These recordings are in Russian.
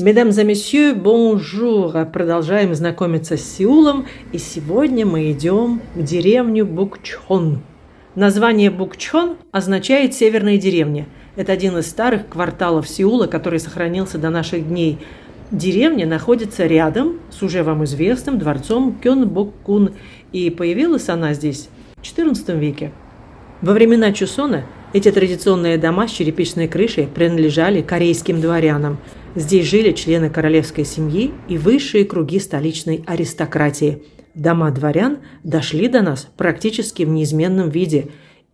Mesdames et messieurs, bonjour! Продолжаем знакомиться с Сеулом, и сегодня мы идем в деревню Букчхон. Название Букчхон означает «северная деревня». Это один из старых кварталов Сеула, который сохранился до наших дней. Деревня находится рядом с уже вам известным дворцом Кёнбокгун, и появилась она здесь в XIV веке. Во времена Чосона эти традиционные дома с черепичной крышей принадлежали корейским дворянам. Здесь жили члены королевской семьи и высшие круги столичной аристократии. Дома дворян дошли до нас практически в неизменном виде,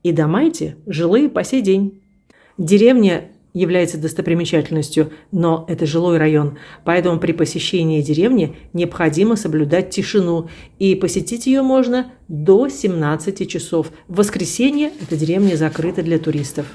и дома эти жилые по сей день. Деревня является достопримечательностью, но это жилой район, поэтому при посещении деревни необходимо соблюдать тишину, и посетить ее можно до 17 часов. В воскресенье эта деревня закрыта для туристов.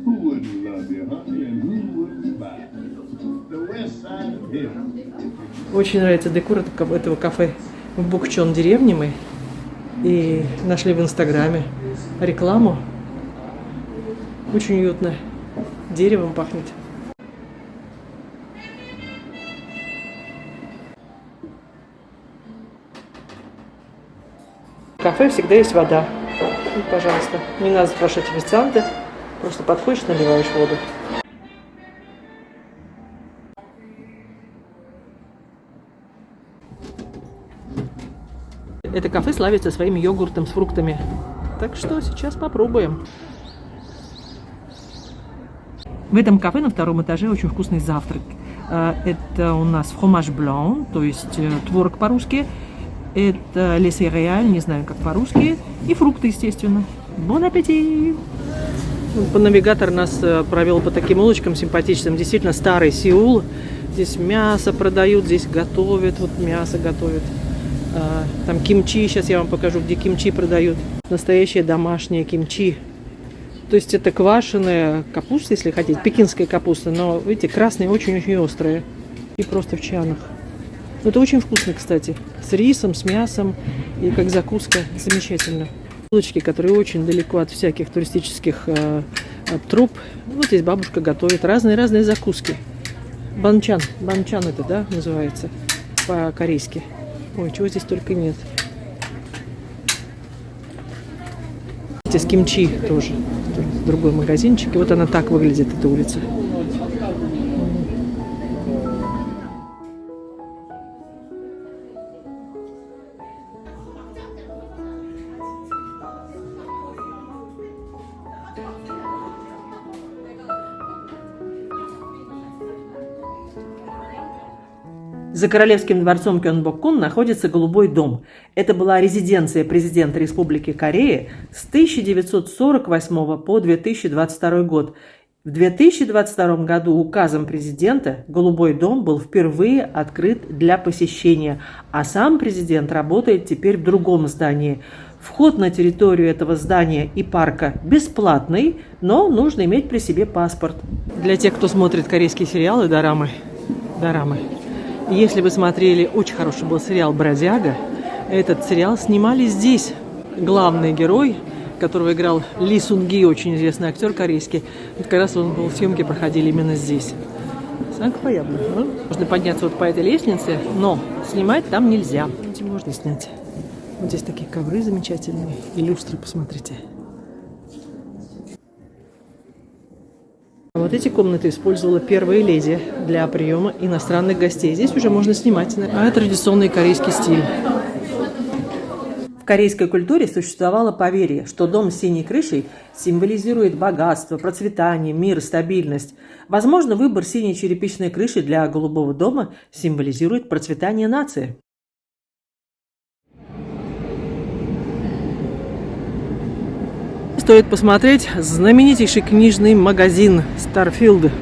Who wouldn't love you, honey, and who wouldn't buy? The west side of heaven. Очень нравится декор этого кафе в Букчхон деревне мы. И нашли в Инстаграме рекламу. Очень уютно. Деревом пахнет. В кафе всегда есть вода. И, пожалуйста, не надо спрашивать официанта. Просто подходишь, наливаешь воду. Это кафе славится своим йогуртом с фруктами. Так что сейчас попробуем. В этом кафе на втором этаже очень вкусный завтрак. Это у нас фромаж блан, то есть творог по-русски. Это les céréales, не знаю как по-русски. И фрукты, естественно. Бон аппетит! Навигатор нас провел по таким улочкам симпатичным. Действительно старый Сеул. Здесь мясо продают, здесь готовят. Вот мясо готовят. Там кимчи. Сейчас я вам покажу, где кимчи продают. Настоящее домашнее кимчи. То есть это квашеная капуста, если хотите. Пекинская капуста. Но, видите, красная очень-очень острая. И просто в чанах. Но это очень вкусно, кстати. С рисом, с мясом. И как закуска. Замечательно. Улочки, которые очень далеко от всяких туристических троп. Вот здесь бабушка готовит разные закуски. Банчан. Банчан это, да, называется по-корейски. Ой, чего здесь только нет. Здесь кимчи тоже. Другой магазинчик. И вот она так выглядит, эта улица. За королевским дворцом Кёнбокгун находится Голубой дом. Это была резиденция президента Республики Корея с 1948 по 2022 год. В 2022 году указом президента Голубой дом был впервые открыт для посещения, а сам президент работает теперь в другом здании. Вход на территорию этого здания и парка бесплатный, но нужно иметь при себе паспорт. Для тех, кто смотрит корейские сериалы, дорамы. Если вы смотрели, очень хороший был сериал «Бродяга», этот сериал снимали здесь. Главный герой, которого играл Ли Сунги, очень известный актер корейский, вот как раз съемки проходили именно здесь. Можно подняться вот по этой лестнице, но снимать там нельзя. Где можно снять? Вот здесь такие ковры замечательные, и люстры, посмотрите. Вот эти комнаты использовала первая леди для приема иностранных гостей. Здесь уже можно снимать. Традиционный корейский стиль. В корейской культуре существовало поверье, что дом с синей крышей символизирует богатство, процветание, мир, стабильность. Возможно, выбор синей черепичной крыши для Голубого дома символизирует процветание нации. стоит посмотреть знаменитейший книжный магазин Starfield.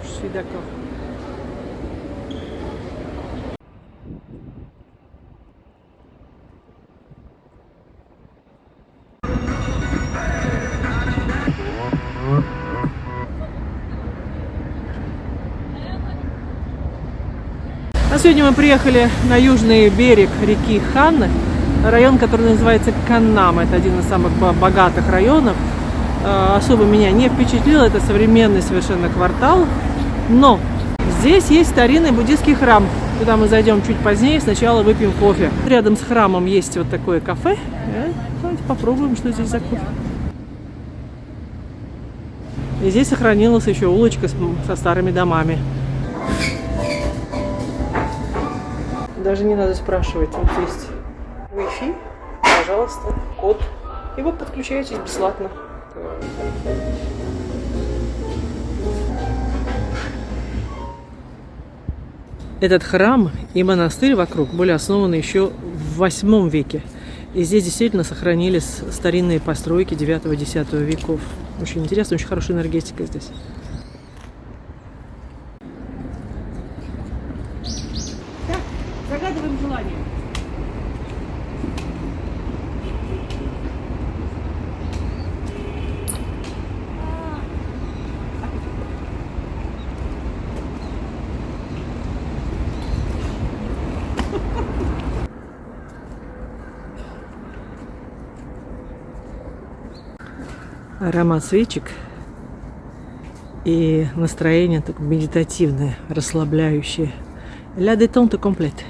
Je suis d'accord. А сегодня мы приехали на южный берег реки Хан, район, который называется Каннам. Это один из самых богатых районов. Особо меня не впечатлил, это современный совершенно квартал. Но здесь есть старинный буддийский храм. Туда мы зайдем чуть позднее, сначала выпьем кофе. Рядом с храмом есть вот такое кафе. Давайте попробуем, что здесь за кофе. И здесь сохранилась еще улочка со старыми домами. Даже не надо спрашивать. Вот есть Wi-Fi, пожалуйста, код. И вы подключаетесь бесплатно. Этот храм и монастырь вокруг были основаны еще в 8 веке. И здесь действительно сохранились старинные постройки 9-10 веков. Очень интересно, очень хорошая энергетика здесь. Так, загадываем желание. Аромат свечек и настроение так медитативное, расслабляющее. La détente complète.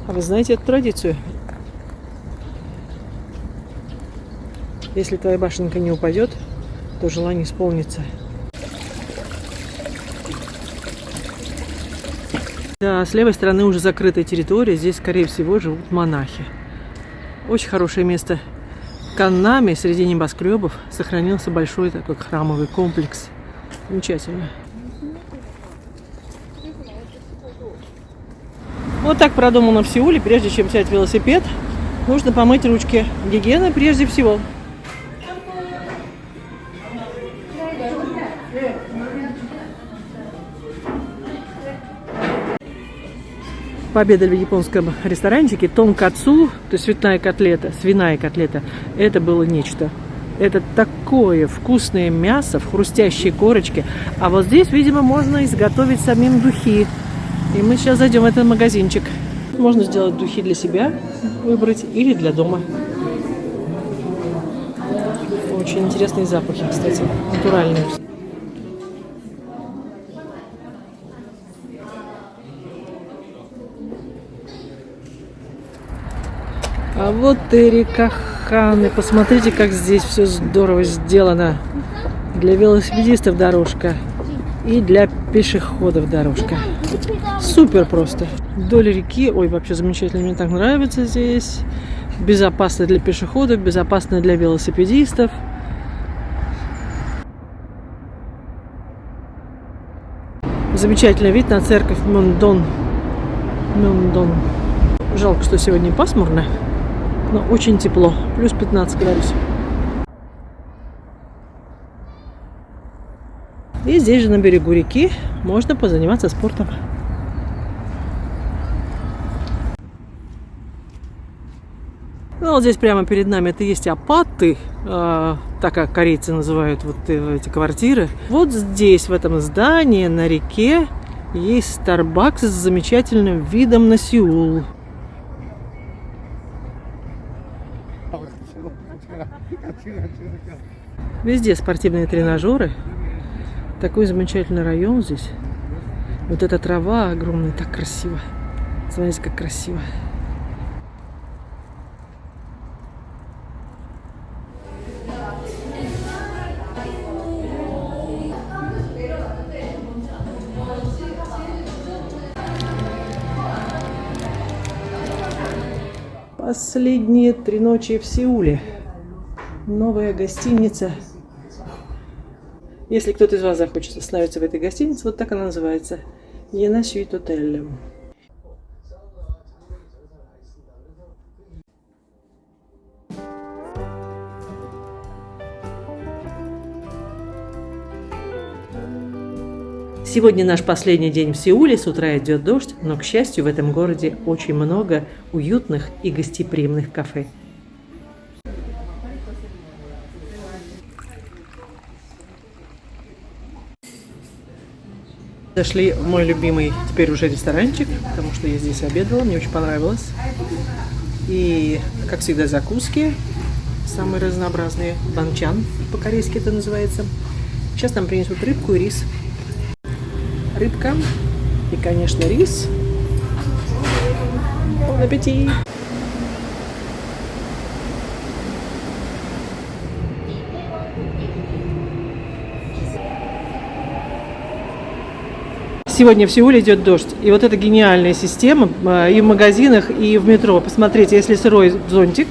А вы знаете эту традицию? Если твоя башенка не упадет, то желание исполнится. Да, с левой стороны уже закрытая территория. Здесь, скорее всего, живут монахи. Очень хорошее место. В Каннаме среди небоскребов сохранился большой такой храмовый комплекс. Замечательно. Вот так продумано в Сеуле. Прежде чем взять велосипед, нужно помыть ручки. Гигиена прежде всего. Пообедали в японском ресторанчике. Тонкацу, то есть свиная котлета, это было нечто. Это такое вкусное мясо в хрустящей корочке. А вот здесь, видимо, можно изготовить самим духи. И мы сейчас зайдем в этот магазинчик. Можно сделать духи для себя, выбрать, или для дома. Очень интересные запахи, кстати, натуральные. А вот и река Хан. И посмотрите, как здесь все здорово сделано. Для велосипедистов дорожка и для пешеходов дорожка. Супер просто. Вдоль реки. Ой, вообще замечательно. Мне так нравится здесь. Безопасно для пешеходов, безопасно для велосипедистов. Замечательный вид на церковь Мёндон. Жалко, что сегодня пасмурно. Но очень тепло, плюс 15 градусов. И здесь же на берегу реки можно позаниматься спортом. Ну, вот здесь прямо перед нами это есть апаты, так как корейцы называют вот эти квартиры. Вот здесь, в этом здании на реке, есть Starbucks с замечательным видом на Сеул. Везде спортивные тренажеры. Такой замечательный район здесь. Вот эта трава огромная, так красиво. Смотрите, как красиво. Последние 3 ночи в Сеуле. Новая гостиница. Если кто-то из вас захочет остановиться в этой гостинице, вот так она называется. Yena Suite Hotel. Сегодня наш последний день в Сеуле, с утра идет дождь, но, к счастью, в этом городе очень много уютных и гостеприимных кафе. Зашли в мой любимый теперь уже ресторанчик, потому что я здесь обедала, мне очень понравилось. И, как всегда, закуски самые разнообразные. Банчан, по-корейски это называется. Сейчас нам принесут рыбку и рис. Рыбка и, конечно, рис. Бон аппетит! Сегодня в Сеуле идет дождь. И вот эта гениальная система и в магазинах, и в метро. Посмотрите, если сырой зонтик,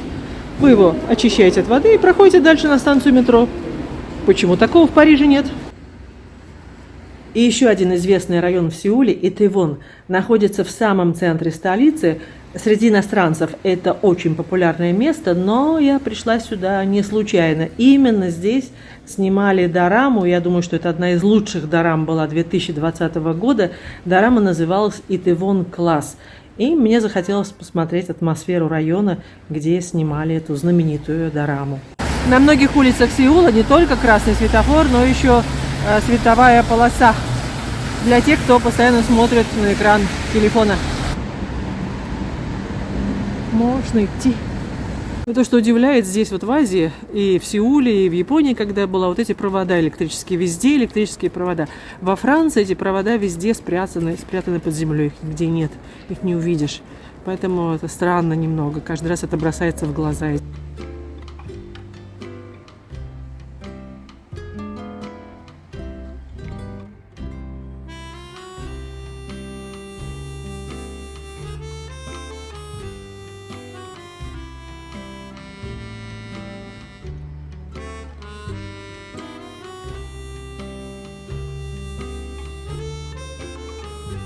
вы его очищаете от воды и проходите дальше на станцию метро. Почему такого в Париже нет? И еще один известный район в Сеуле, Itaewon, находится в самом центре столицы. Среди иностранцев это очень популярное место, но я пришла сюда не случайно. Именно здесь снимали дораму, я думаю, что это одна из лучших дорам была 2020 года. Дорама называлась Itaewon Class. И мне захотелось посмотреть атмосферу района, где снимали эту знаменитую дораму. На многих улицах Сеула не только красный светофор, но еще световая полоса для тех, кто постоянно смотрит на экран телефона. Можно идти. Но то, что удивляет здесь вот в Азии, и в Сеуле, и в Японии, когда я была, вот эти провода электрические, везде электрические провода. Во Франции эти провода везде спрятаны под землей, их нигде нет, их не увидишь. Поэтому это странно немного, каждый раз это бросается в глаза.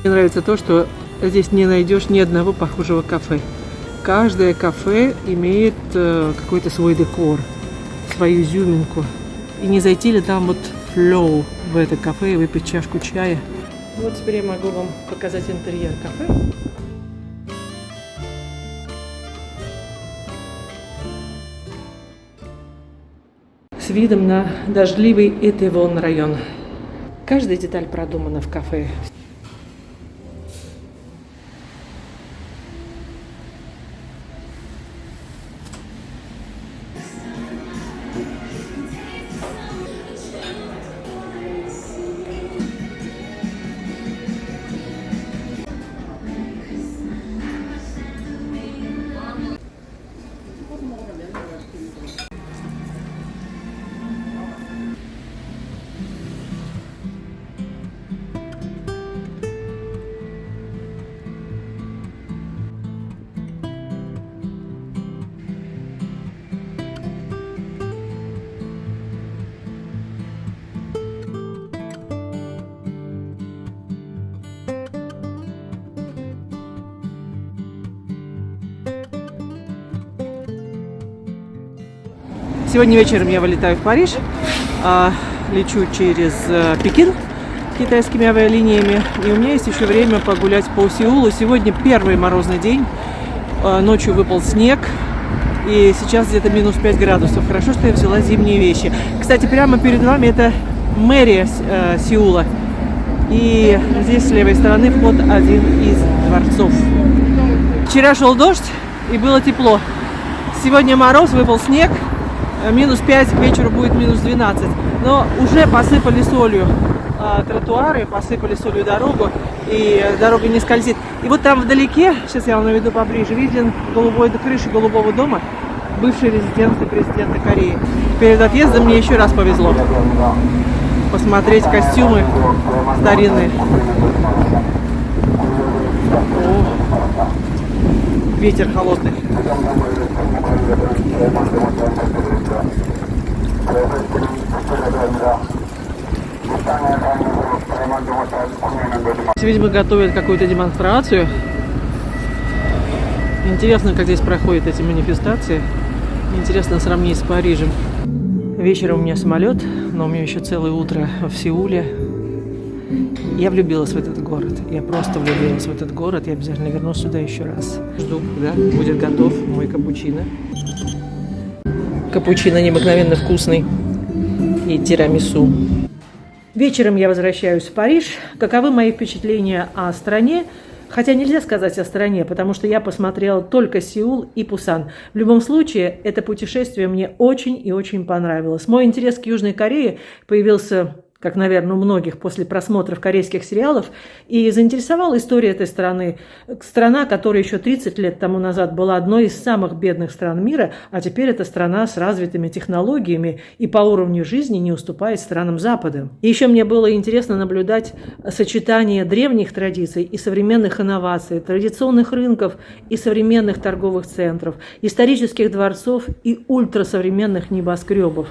Мне нравится то, что здесь не найдешь ни одного похожего кафе. Каждое кафе имеет какой-то свой декор, свою изюминку. И не зайти ли там вот флоу в это кафе и выпить чашку чая. Вот теперь я могу вам показать интерьер кафе. С видом на дождливый Itaewon район. Каждая деталь продумана в кафе. Сегодня вечером я вылетаю в Париж, лечу через Пекин китайскими авиалиниями, и у меня есть еще время погулять по Сеулу. Сегодня первый морозный день, ночью выпал снег, и сейчас где-то минус 5 градусов. Хорошо, что я взяла зимние вещи. Кстати, прямо перед вами это мэрия Сеула, и здесь с левой стороны вход один из дворцов. Вчера шел дождь, и было тепло. Сегодня мороз, выпал снег. Минус 5, к вечеру будет минус 12. Но уже посыпали солью тротуары, посыпали солью дорогу, и дорога не скользит. И вот там вдалеке, сейчас я вам наведу поближе, виден крыша голубого дома, бывшей резиденции президента Кореи. Перед отъездом мне еще раз повезло посмотреть костюмы старинные. О, ветер холодный. Видимо, готовят какую-то демонстрацию. Интересно, как здесь проходят эти манифестации. Интересно сравнить с Парижем. Вечером у меня самолет, но у меня еще целое утро в Сеуле. Я влюбилась в этот город. Я просто влюбилась в этот город. Я обязательно вернусь сюда еще раз. Жду, когда будет готов мой капучино. Капучино необыкновенно вкусный. И тирамису. Вечером я возвращаюсь в Париж. Каковы мои впечатления о стране? Хотя нельзя сказать о стране, потому что я посмотрела только Сеул и Пусан. В любом случае, это путешествие мне очень и очень понравилось. Мой интерес к Южной Корее появился, как, наверное, у многих после просмотров корейских сериалов, и заинтересовала история этой страны. Страна, которая еще 30 лет тому назад была одной из самых бедных стран мира, а теперь это страна с развитыми технологиями и по уровню жизни не уступает странам Запада. И еще мне было интересно наблюдать сочетание древних традиций и современных инноваций, традиционных рынков и современных торговых центров, исторических дворцов и ультрасовременных небоскребов.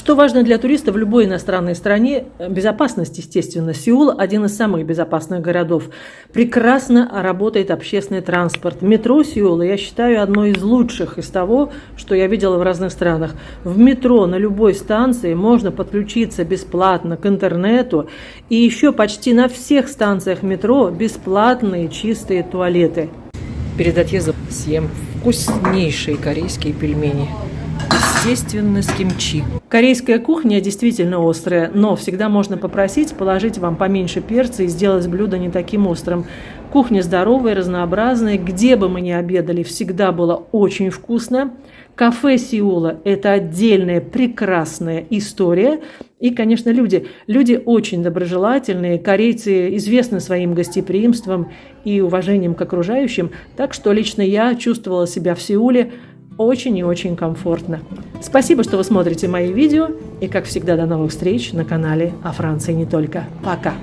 Что важно для туриста в любой иностранной стране? Безопасность, естественно. Сеул – один из самых безопасных городов. Прекрасно работает общественный транспорт. Метро Сеула, я считаю, одно из лучших из того, что я видела в разных странах. В метро на любой станции можно подключиться бесплатно к интернету. И еще почти на всех станциях метро бесплатные чистые туалеты. Перед отъездом съем вкуснейшие корейские пельмени. Естественно, с кимчи. Корейская кухня действительно острая, но всегда можно попросить положить вам поменьше перца и сделать блюдо не таким острым. Кухня здоровая, разнообразная. Где бы мы ни обедали, всегда было очень вкусно. Кафе Сеула – это отдельная прекрасная история. И, конечно, люди. Люди очень доброжелательные. Корейцы известны своим гостеприимством и уважением к окружающим. Так что лично я чувствовала себя в Сеуле очень и очень комфортно. Спасибо, что вы смотрите мои видео. И, как всегда, до новых встреч на канале «О Франции не только». Пока!